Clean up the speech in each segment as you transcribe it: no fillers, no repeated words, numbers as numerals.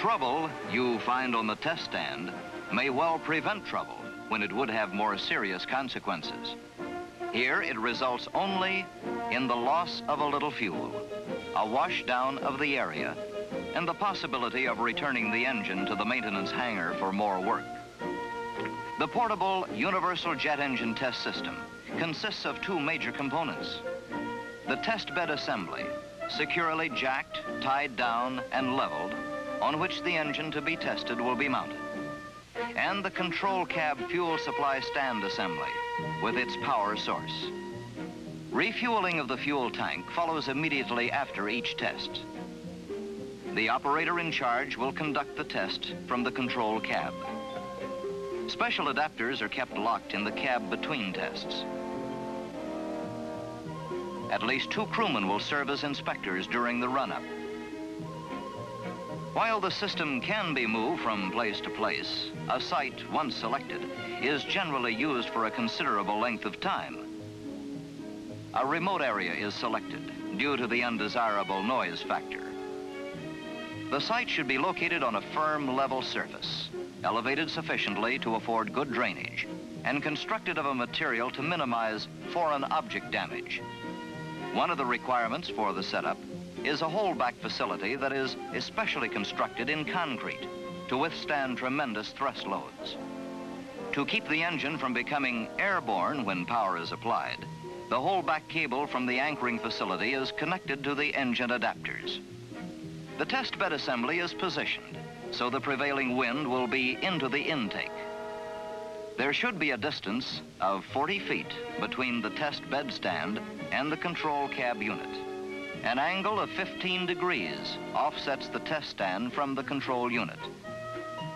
Trouble you find on the test stand may well prevent trouble when it would have more serious consequences. Here it results only in the loss of a little fuel, a washdown of the area, and the possibility of returning the engine to the maintenance hangar for more work. The portable universal jet engine test system consists of two major components. The test bed assembly, securely jacked, tied down, and leveled, on which the engine to be tested will be mounted, and the control cab fuel supply stand assembly with its power source. Refueling of the fuel tank follows immediately after each test. The operator in charge will conduct the test from the control cab. Special adapters are kept locked in the cab between tests. At least 2 crewmen will serve as inspectors during the run-up. While the system can be moved from place to place, a site, once selected, is generally used for a considerable length of time. A remote area is selected due to the undesirable noise factor. The site should be located on a firm, level surface, elevated sufficiently to afford good drainage, and constructed of a material to minimize foreign object damage. One of the requirements for the setup is a holdback facility that is especially constructed in concrete to withstand tremendous thrust loads. To keep the engine from becoming airborne when power is applied, the holdback cable from the anchoring facility is connected to the engine adapters. The test bed assembly is positioned so the prevailing wind will be into the intake. There should be a distance of 40 feet between the test bed stand and the control cab unit. An angle of 15 degrees offsets the test stand from the control unit.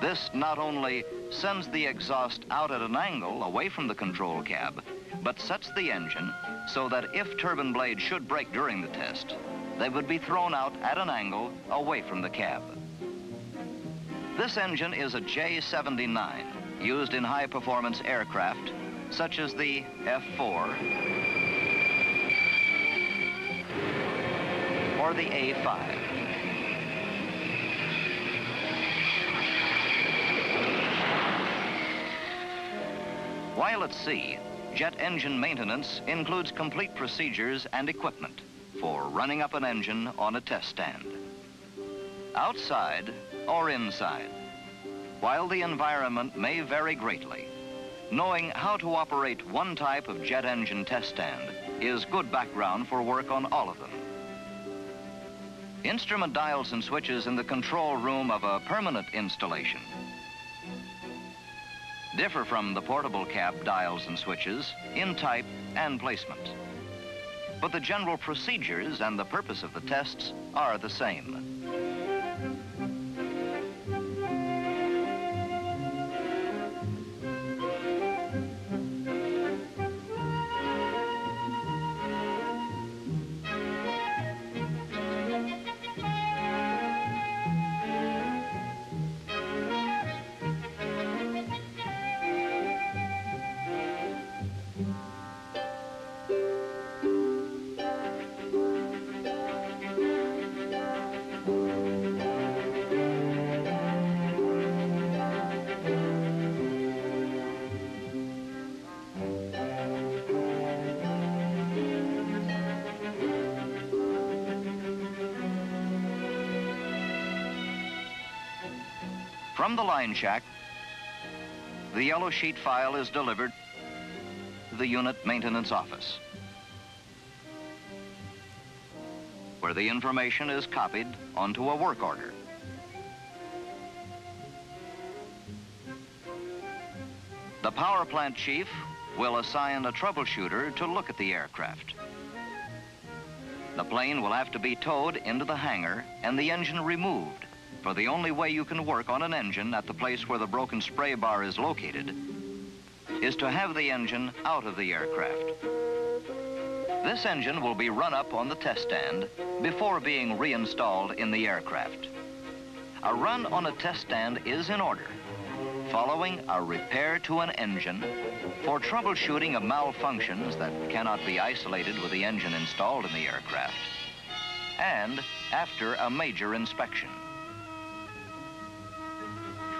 This not only sends the exhaust out at an angle away from the control cab, but sets the engine so that if turbine blades should break during the test, they would be thrown out at an angle away from the cab. This engine is a J79, used in high-performance aircraft, such as the F-4, or the A-5. While at sea, jet engine maintenance includes complete procedures and equipment for running up an engine on a test stand. Outside or inside, while the environment may vary greatly, knowing how to operate one type of jet engine test stand is good background for work on all of them. Instrument dials and switches in the control room of a permanent installation differ from the portable cab dials and switches in type and placement. But the general procedures and the purpose of the tests are the same. From the line shack, the yellow sheet file is delivered to the unit maintenance office, where the information is copied onto a work order. The power plant chief will assign a troubleshooter to look at the aircraft. The plane will have to be towed into the hangar and the engine removed, for the only way you can work on an engine at the place where the broken spray bar is located is to have the engine out of the aircraft. This engine will be run up on the test stand before being reinstalled in the aircraft. A run on a test stand is in order, following a repair to an engine for troubleshooting of malfunctions that cannot be isolated with the engine installed in the aircraft, and after a major inspection.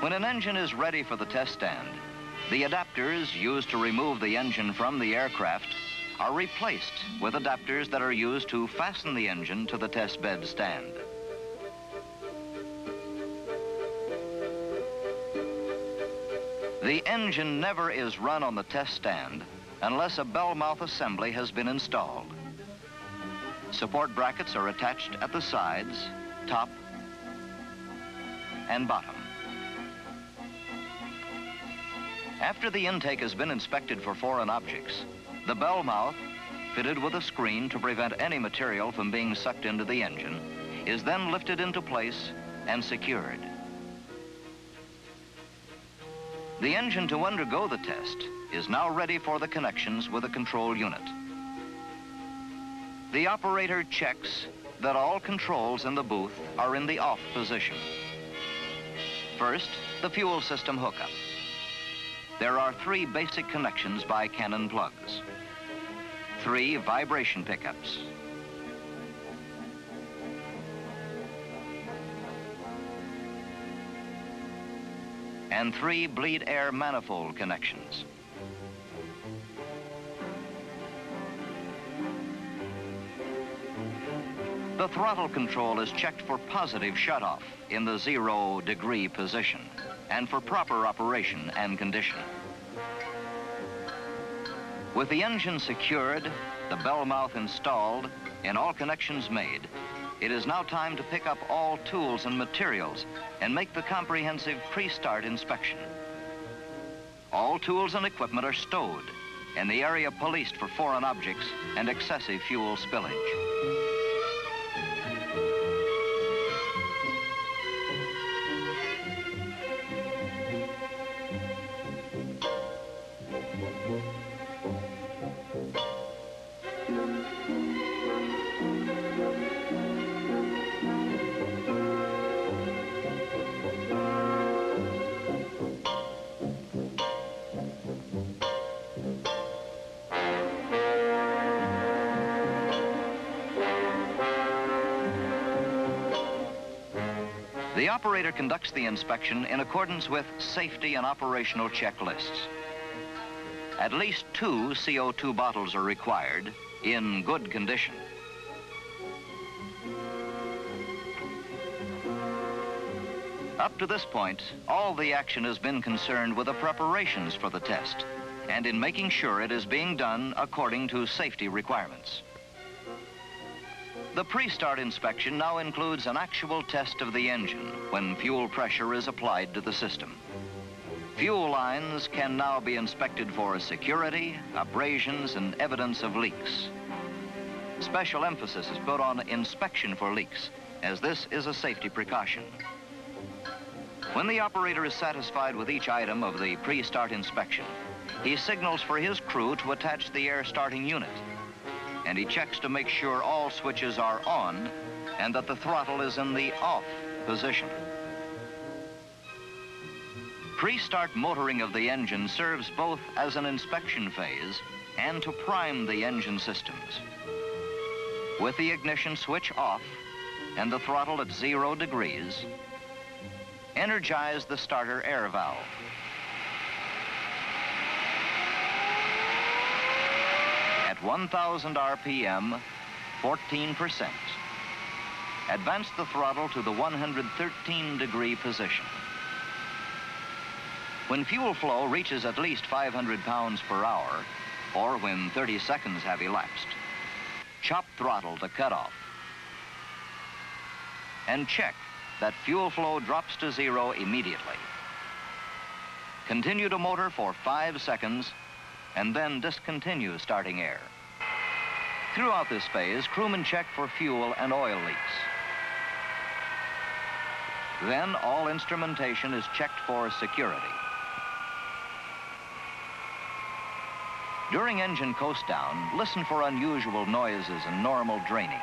When an engine is ready for the test stand, the adapters used to remove the engine from the aircraft are replaced with adapters that are used to fasten the engine to the test bed stand. The engine never is run on the test stand unless a bell mouth assembly has been installed. Support brackets are attached at the sides, top, and bottom. After the intake has been inspected for foreign objects, the bell mouth, fitted with a screen to prevent any material from being sucked into the engine, is then lifted into place and secured. The engine to undergo the test is now ready for the connections with a control unit. The operator checks that all controls in the booth are in the off position. First, the fuel system hookup. There are 3 basic connections by Cannon plugs, 3 vibration pickups, and 3 bleed air manifold connections. The throttle control is checked for positive shutoff in the 0-degree position and for proper operation and condition. With the engine secured, the bell mouth installed, and all connections made, it is now time to pick up all tools and materials and make the comprehensive pre-start inspection. All tools and equipment are stowed and the area policed for foreign objects and excessive fuel spillage. The operator conducts the inspection in accordance with safety and operational checklists. At least 2 CO2 bottles are required in good condition. Up to this point, all the action has been concerned with the preparations for the test and in making sure it is being done according to safety requirements. The pre-start inspection now includes an actual test of the engine when fuel pressure is applied to the system. Fuel lines can now be inspected for security, abrasions, and evidence of leaks. Special emphasis is put on inspection for leaks, as this is a safety precaution. When the operator is satisfied with each item of the pre-start inspection, he signals for his crew to attach the air starting unit, and he checks to make sure all switches are on and that the throttle is in the off position. Pre-start motoring of the engine serves both as an inspection phase and to prime the engine systems. With the ignition switch off and the throttle at 0 degrees, energize the starter air valve. At 1,000 RPM, 14%. Advance the throttle to the 113-degree position. When fuel flow reaches at least 500 pounds per hour, or when 30 seconds have elapsed, chop throttle to cutoff. And check that fuel flow drops to 0 immediately. Continue to motor for 5 seconds and then discontinue starting air. Throughout this phase, crewmen check for fuel and oil leaks. Then all instrumentation is checked for security. During engine coast down, listen for unusual noises and normal draining.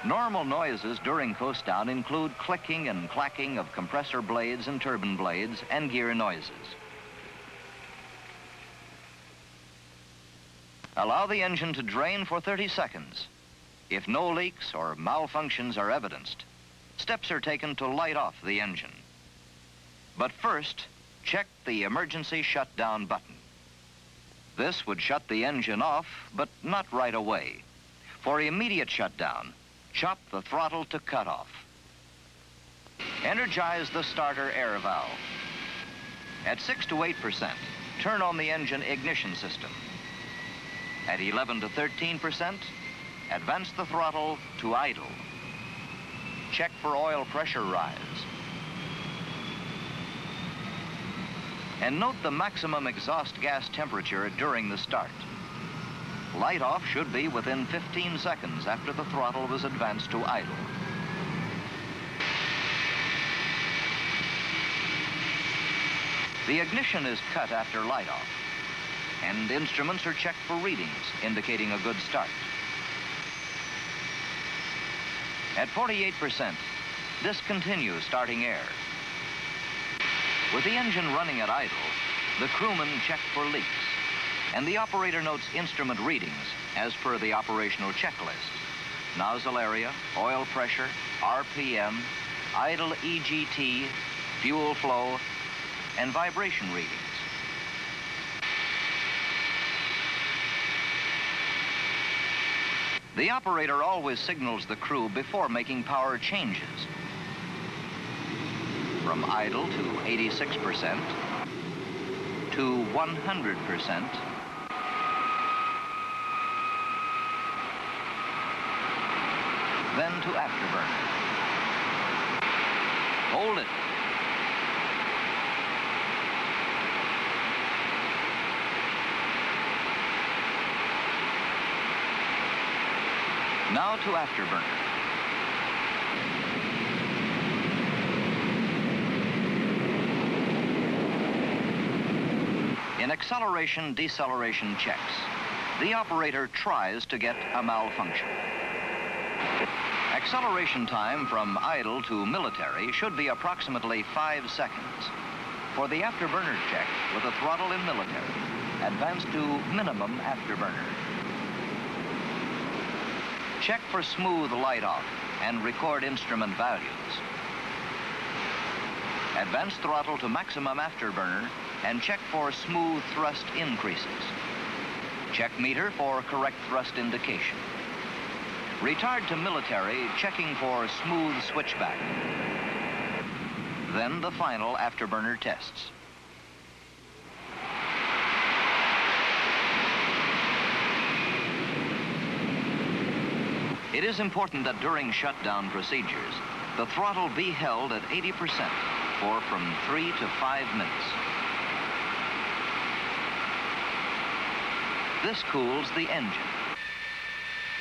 Normal noises during coast down include clicking and clacking of compressor blades and turbine blades and gear noises. Allow the engine to drain for 30 seconds. If no leaks or malfunctions are evidenced, steps are taken to light off the engine. But first, check the emergency shutdown button. This would shut the engine off, but not right away. For immediate shutdown, chop the throttle to cutoff. Energize the starter air valve. At 6 to 8%, turn on the engine ignition system. At 11 to 13%, advance the throttle to idle. Check for oil pressure rise. And note the maximum exhaust gas temperature during the start. Light off should be within 15 seconds after the throttle was advanced to idle. The ignition is cut after light off, and instruments are checked for readings, indicating a good start. At 48%, discontinue starting air. With the engine running at idle, the crewman checked for leaks, and the operator notes instrument readings as per the operational checklist. Nozzle area, oil pressure, RPM, idle EGT, fuel flow, and vibration readings. The operator always signals the crew before making power changes. From idle to 86%, to 100%, then to afterburner. Hold it. Now to afterburner. In acceleration-deceleration checks, the operator tries to get a malfunction. Acceleration time from idle to military should be approximately 5 seconds. For the afterburner check with a throttle in military, advance to minimum afterburner. Check for smooth light off and record instrument values. Advance throttle to maximum afterburner and check for smooth thrust increases. Check meter for correct thrust indication. Retard to military, checking for smooth switchback. Then the final afterburner tests. It is important that during shutdown procedures, the throttle be held at 80% for from 3 to 5 minutes. This cools the engine.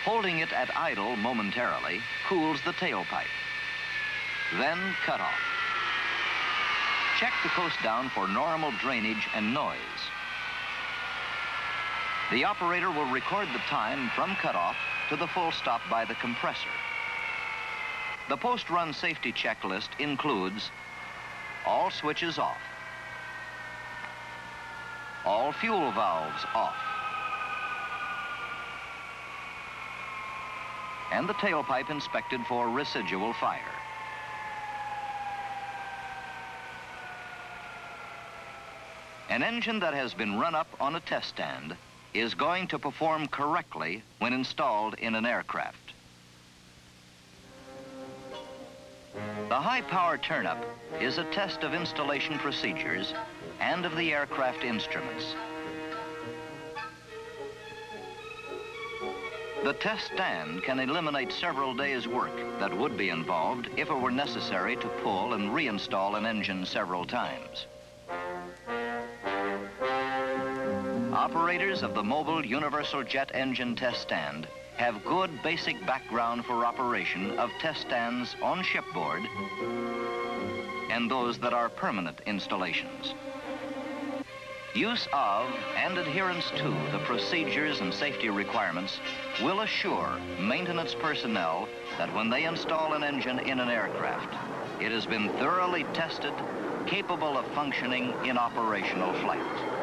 Holding it at idle momentarily cools the tailpipe. Then cut off. Check the coast down for normal drainage and noise. The operator will record the time from cutoff to the full stop by the compressor. The post-run safety checklist includes all switches off, all fuel valves off, and the tailpipe inspected for residual fire. An engine that has been run up on a test stand is going to perform correctly when installed in an aircraft. The high-power turn-up is a test of installation procedures and of the aircraft instruments. The test stand can eliminate several days' work that would be involved if it were necessary to pull and reinstall an engine several times. Operators of the Mobile Universal Jet Engine Test Stand have good basic background for operation of test stands on shipboard and those that are permanent installations. Use of and adherence to the procedures and safety requirements will assure maintenance personnel that when they install an engine in an aircraft, it has been thoroughly tested, capable of functioning in operational flight.